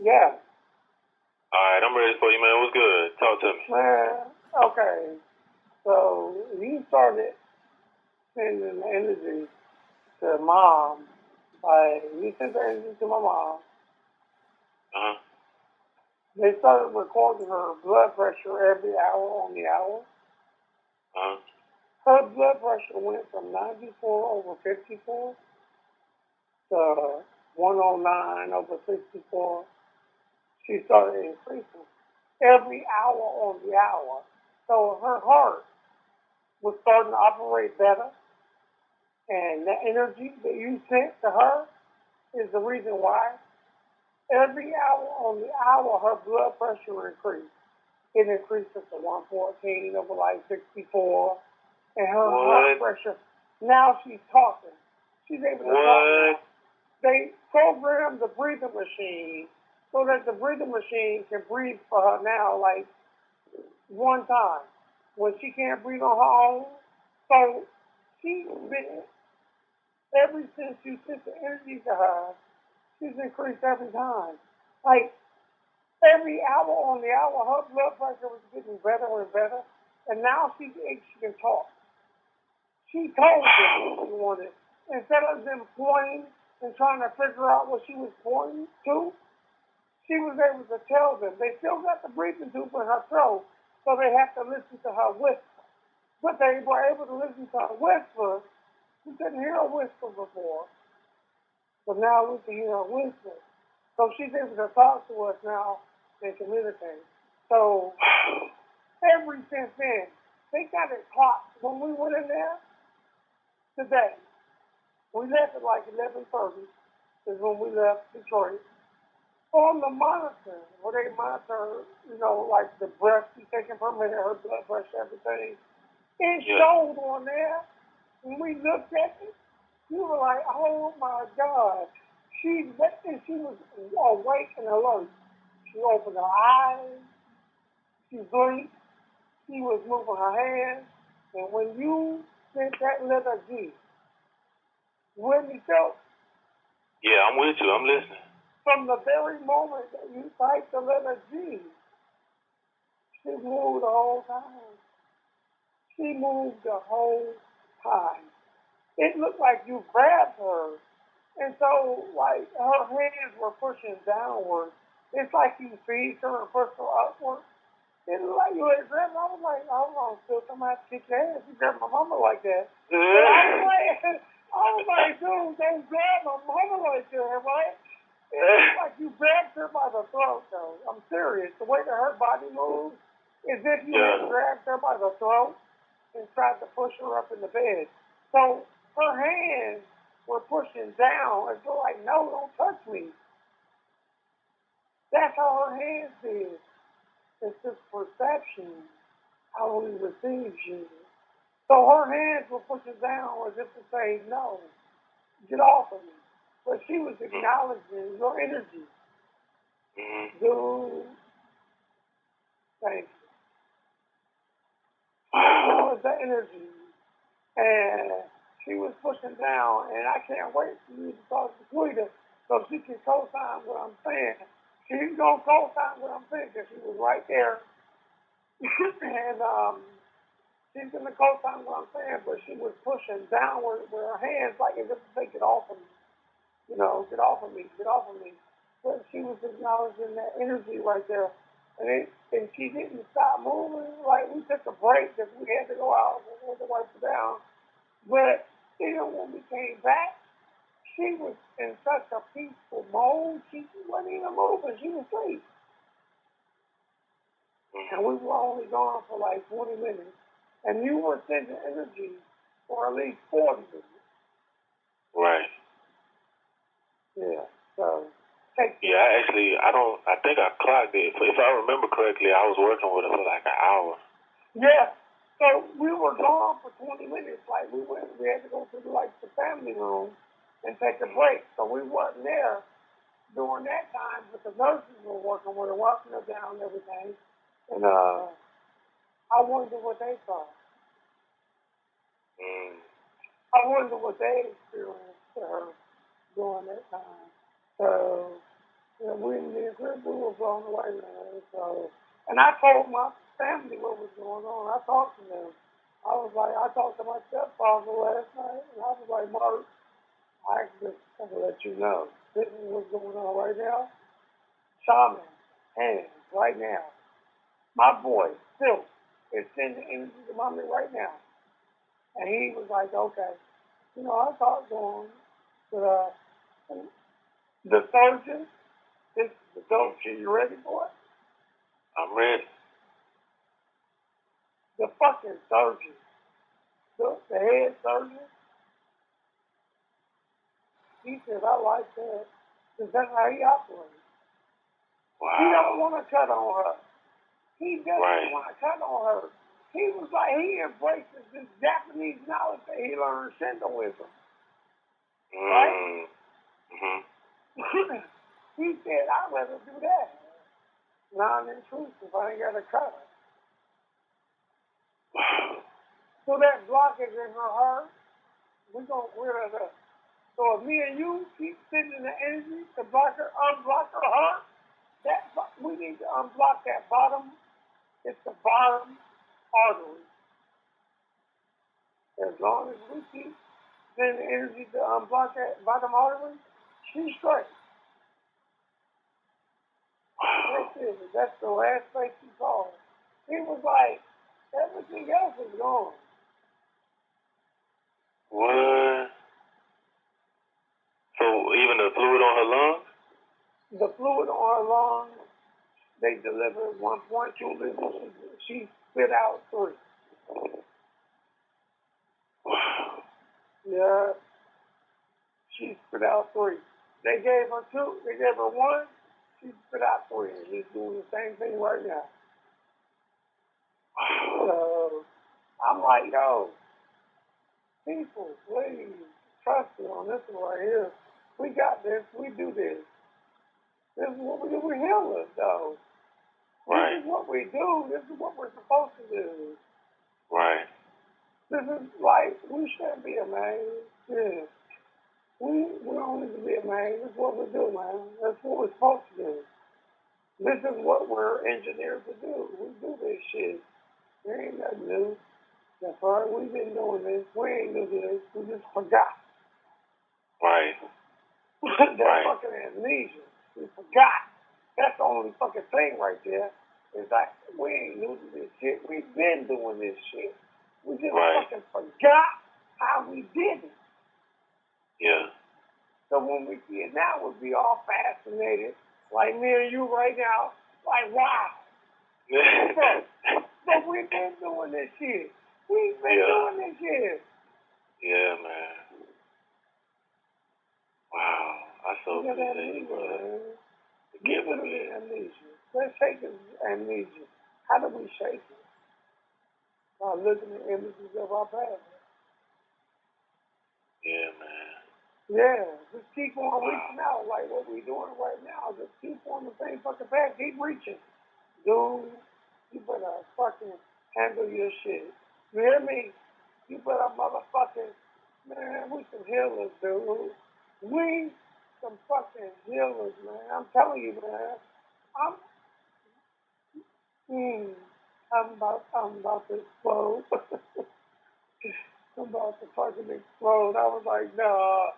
Yeah. All right, I'm ready for you, man. What's good? Talk to me. Man, okay. So you started sending the energy to mom. Like, you sent the energy to my mom. Uh-huh. They started recording her blood pressure every hour on the hour. Uh-huh. Her blood pressure went from 94/54 to 109/64. She started increasing every hour on the hour. So her heart was starting to operate better. And the energy that you sent to her is the reason why. Every hour on the hour, her blood pressure increased. It increased to 114/64. And her heart pressure, now she's talking. She's able to talk now. They programmed the breathing machine so that the breathing machine can breathe for her now, like one time, when she can't breathe on her own. So she's been, ever since you sent the energy to her, she's increased every time. Like, every hour on the hour, her blood pressure was getting better and better. And now she can talk. She told them what she wanted. Instead of them pointing and trying to figure out what she was pointing to, she was able to tell them. They still got the breathing tube in her throat, so they have to listen to her whisper. But they were able to listen to her whisper. We couldn't hear her whisper before, but now we can hear her whisper. So she's able to talk to us now and communicate. So ever since then, they got it clocked. When we went in there today, we left at like 11:30 is when we left Detroit. On the monitor, where they monitor, like the breath she's taking per minute, her blood pressure, everything, it showed on there. When we looked at it, you were like, oh my God. She was awake and alert. She opened her eyes, she blinked, she was moving her hands, and when you sent that letter G, when you felt. Yeah, I'm with you, I'm listening. From the very moment that you typed the letter G, she moved the whole time. She moved the whole time. It looked like you grabbed her. And so, like, her hands were pushing downward. It's like you feed her and push her upward. It looked like you had grabbed her. I was like, hold on, still somebody have to kick your ass. You grabbed my mama like that. I was like, dude, don't grab my mama like that, right? It looked like you grabbed her by the throat, though. I'm serious. The way that her body moves is if you had grabbed her by the throat and tried to push her up in the bed. So her hands were pushing down and so like, no, don't touch me. That's how her hands did. It's just perception, how we receive you. So her hands were pushing down as if to say, no, get off of me. But she was acknowledging your energy. Dude, thank you. That was the energy. And she was pushing down, and I can't wait for you to talk to Twitter so she can co-sign what I'm saying. She's going to co-sign what I'm saying because she was right there. And she's going to co-sign what I'm saying, but she was pushing downward with her hands like as if to say, get off of me. Get off of me, get off of me. But she was acknowledging that energy right there. And she didn't stop moving. Like, we took a break because we had to go out and we had to wipe her down. But even when we came back, she was in such a peaceful mode. She wasn't even moving. She was asleep. And we were only gone for like 20 minutes. And you were sending energy for at least 40 minutes. Right. Yeah. So, I think I clocked it. If I remember correctly, I was working with her for like an hour. Yeah. So we were gone for 20 minutes. Like, we had to go to the family room and take a break. So we wasn't there during that time, but the nurses were working with her, walking her down and everything. And I wonder what they saw. I wonder what they experienced to her during that time. So, Yeah, we were blown away, man. So, and I told my family what was going on. I talked to them. I talked to my stepfather last night, and I was like, Mark, I just want to let you know, this is what's going on right now. Shaman Hands, right now. My boy, Stilts, is sending energy to mommy right now. And he was like, okay. You know, I talked to him, but the surgeon, this is the dope shit. You ready for it? I'm ready. The fucking surgeon, the head surgeon, he said, I like that. Because that's how he operates. Wow. He don't want to cut on her. He doesn't want to cut on her. He was like, he embraces this Japanese knowledge that he learned Shintoism. Right? Mm-hmm. He said, I'd rather do that. Non-intrusive. I ain't got to cut her. So that blockage in her heart, we're going to clear that up. So if me and you keep sending the energy to unblock her heart, we need to unblock that bottom. It's the bottom artery. As long as we keep sending energy to unblock that bottom artery, she's straight. That's the last place he called. He was like, everything else is gone. What? So even the fluid on her lungs? The fluid on her lungs, they delivered 1.2 liters. She spit out 3. Wow. Yeah. She spit out 3. They gave her 2. They gave her 1. She spit out 3. And she's doing the same thing right now. So I'm like, yo, people, please trust me on this one right here. We got this. We do this. This is what we do. We heal us, though. Right. This is what we do. This is what we're supposed to do. Right. This is like, we shouldn't be amazed. Yeah. We don't need to be amazed. This is what we do, man. That's what we're supposed to do. This is what we're engineered to do. We do this shit. There ain't nothing new. That's right. We've been doing this. We ain't new to this. We just forgot. Right. That fucking amnesia. We forgot. That's the only fucking thing right there. It's like, we ain't new to this shit. We've been doing this shit. We just fucking forgot how we did it. Yeah. So when we see it now, we'll be all fascinated, like me and you right now, like, wow. But we've been doing this shit. We've been doing this shit. Yeah, man. Wow. I so appreciate you, brother. Give it an amnesia. Let's shake his amnesia. How do we shake it? By looking at images of our past. Yeah, man. Yeah, just keep on reaching out like what we're doing right now. Just keep on the same fucking path. Keep reaching. Dude, you better fucking handle your shit. You hear me? You better motherfucking, man, we some healers, dude. We some fucking healers, man. I'm telling you, man. I'm about to explode. I'm about to fucking explode. I was like, nah,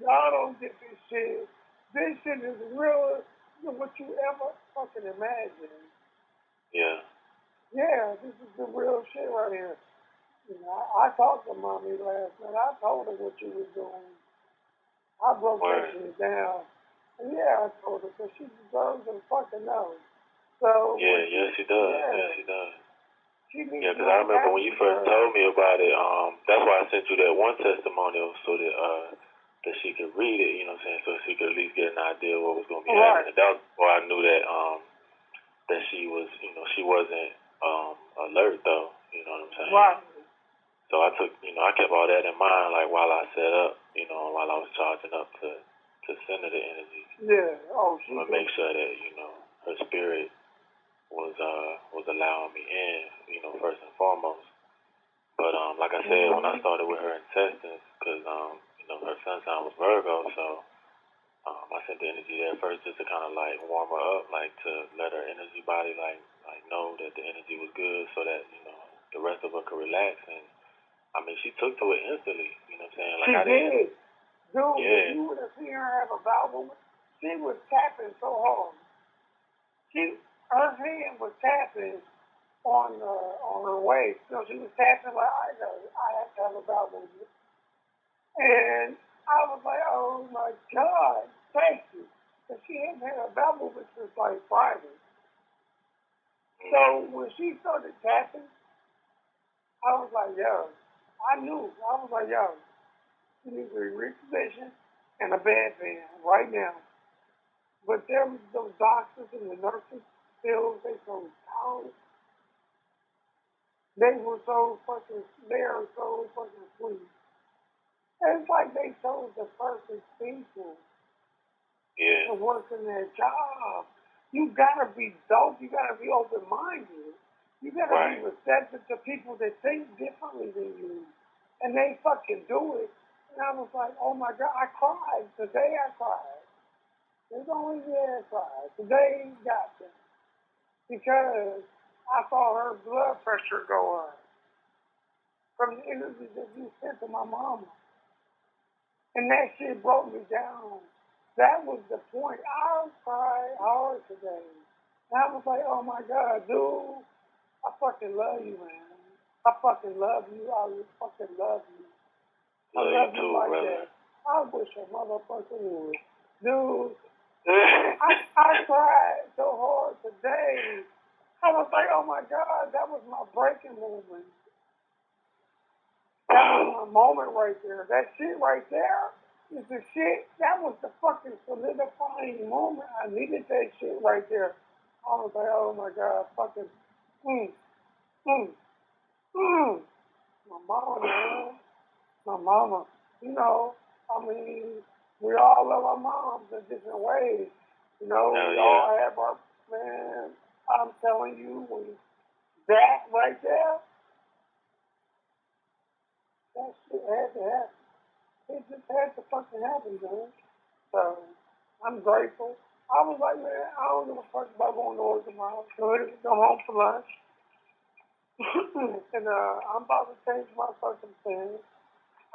y'all don't get this shit. This shit is real than what you ever fucking imagine. Yeah. Yeah, this is the real shit right here. You know, I talked to mommy last night. I told her what you was doing. I broke that shit down. And yeah, I told her because she deserves to fucking know. So yeah, she does. Yeah, she does. Yeah, because I remember when you first told me about it, that's why I sent you that one testimonial so that she could read it, you know what I'm saying, so she could at least get an idea of what was going to be happening. And that was before I knew that she was, you know, she wasn't alert though, you know what I'm saying? Right. So I took, you know, I kept all that in mind, like while I set up, you know, while I was charging up to send her the energy. Yeah. Oh, she to make sure that, you know, her spirit was allowing me in, you know, first and foremost. But like I said, when I started with her intestines, because you know, her sun sign was Virgo, so I sent the energy there first just to kind of like warm her up, like to let her energy body like know that the energy was good, so that the rest of her could relax. And I mean, she took to it instantly. You know what I'm saying? Like she I did. Dude, yeah. if you would have seen her have a bowel movement, she was tapping so hard. Her hand was tapping on her waist. So she was tapping like I have to have a bowel movement. And I was like, oh my God, thank you. Because she hadn't had a bowel movement since like Friday. So when she started tapping, I was like, yo, I knew. I was like, yo, she needs to be repositioned and a bedpan right now. But there was those doctors and the nurses still, they so cold. They are so fucking sweet. It's like they chose the perfect people to work in their job. You gotta be dope. You gotta be open-minded. You gotta be receptive to people that think differently than you. And they fucking do it. And I was like, oh my God, I cried. Today I cried. There's only day I cried. Today got me. Because I saw her blood pressure go up from the energy that you sent to my mama. And that shit broke me down. That was the point. I cried hard today. And I was like, oh my God, dude, I fucking love you, man. I fucking love you. I fucking love you. I love you like that. I wish a motherfucker would. Dude, I cried so hard today. I was like, oh my God, that was my breaking moment. That was my moment right there. That shit right there is the shit. That was the fucking solidifying moment. I needed that shit right there. I was like, oh my God, fucking, My mama, man. My mama. You know, I mean, we all love our moms in different ways. You know, we all have our, man, I'm telling you, when that right there, that shit had to happen. It just had to fucking happen, man. So, I'm grateful. I was like, man, I don't give a fuck about going to work tomorrow. So I go home for lunch. And I'm about to change my circumstance.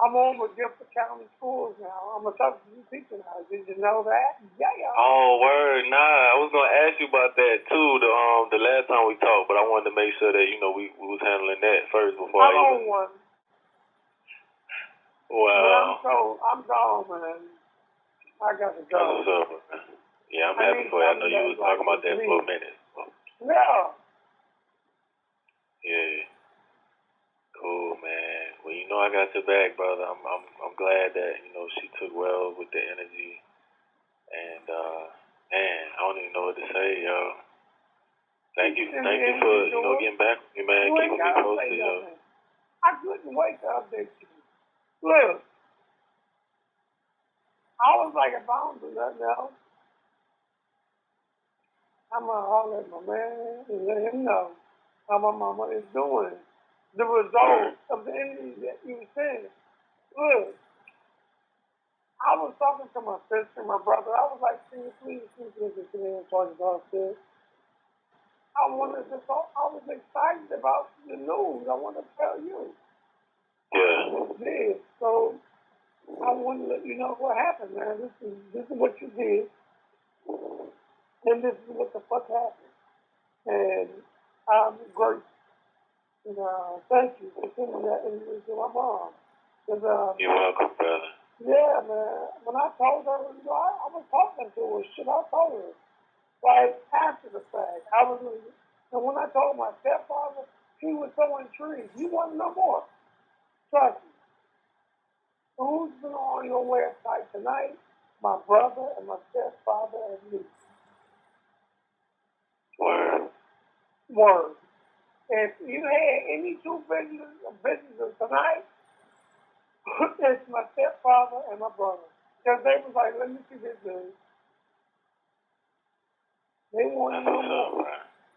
I'm over Gifford County Schools now. I'm a substitute teacher now. Did you know that? Yeah. Oh, word. Nah, I was gonna ask you about that too. The last time we talked, but I wanted to make sure that we was handling that first before I'm on one. Wow. I'm gone, man. I got to go. That's what's up, man. Yeah, I'm happy for you. I know you was talking about that for a minute. Yeah. Yeah. Cool, man. Well, I got your back, brother. I'm glad that she took well with the energy, and man, I don't even know what to say, yo. Thank you for getting back with me, man. Keeping me posted, yo. I couldn't wait to update you. Look, I was like, if I don't do nothing else, I'm gonna holler at my man and let him know how my mama is doing. The result of the energy that you were saying. Look, I was talking to my sister, my brother. I was like, please, talking about this. I was excited about the news. I want to tell you. Yeah. So I want to let you know what happened, man. This is what you did, and this is what the fuck happened. And I'm grateful. And thank you for sending that energy to my mom. You're welcome, brother. Yeah, man. When I told her, I was talking to her. Shit, I told her. Like, after the fact. And when I told my stepfather, he was so intrigued. You want to know more? Trust me. Who's been on your website tonight? My brother and my stepfather and me. Word. If you had any two visitors tonight, it's my stepfather and my brother. Because they was like, let me see this dude. They wanted to know more.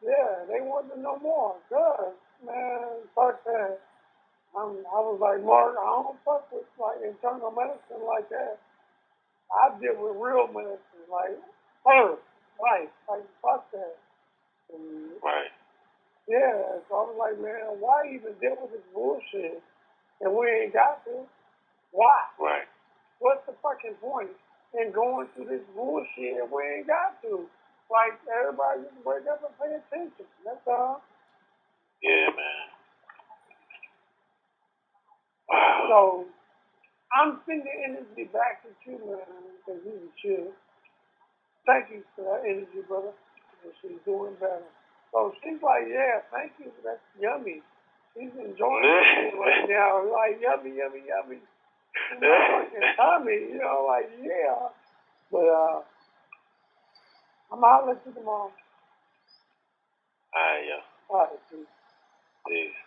Yeah, they wanted to know more. Good. Man, fuck that. I was like, Mark, I don't fuck with like internal medicine like that. I deal with real ministers, like her, like fuck that. And, right. Yeah, so I was like, man, why even deal with this bullshit? And we ain't got to. Why? Right. What's the fucking point in going through this bullshit and we ain't got to? Like, everybody just wake up and pay attention. That's all. Yeah, man. Wow. So, I'm sending the energy back to you, man, because you the shit. Thank you for that energy, brother. And she's doing better. So she's like, yeah, thank you. That's yummy. She's enjoying it right now. Like, yummy, yummy, yummy. My fucking tummy, you know, like, yeah. But, I'm out. Let you tomorrow. All right, yo. All right, peace. Peace.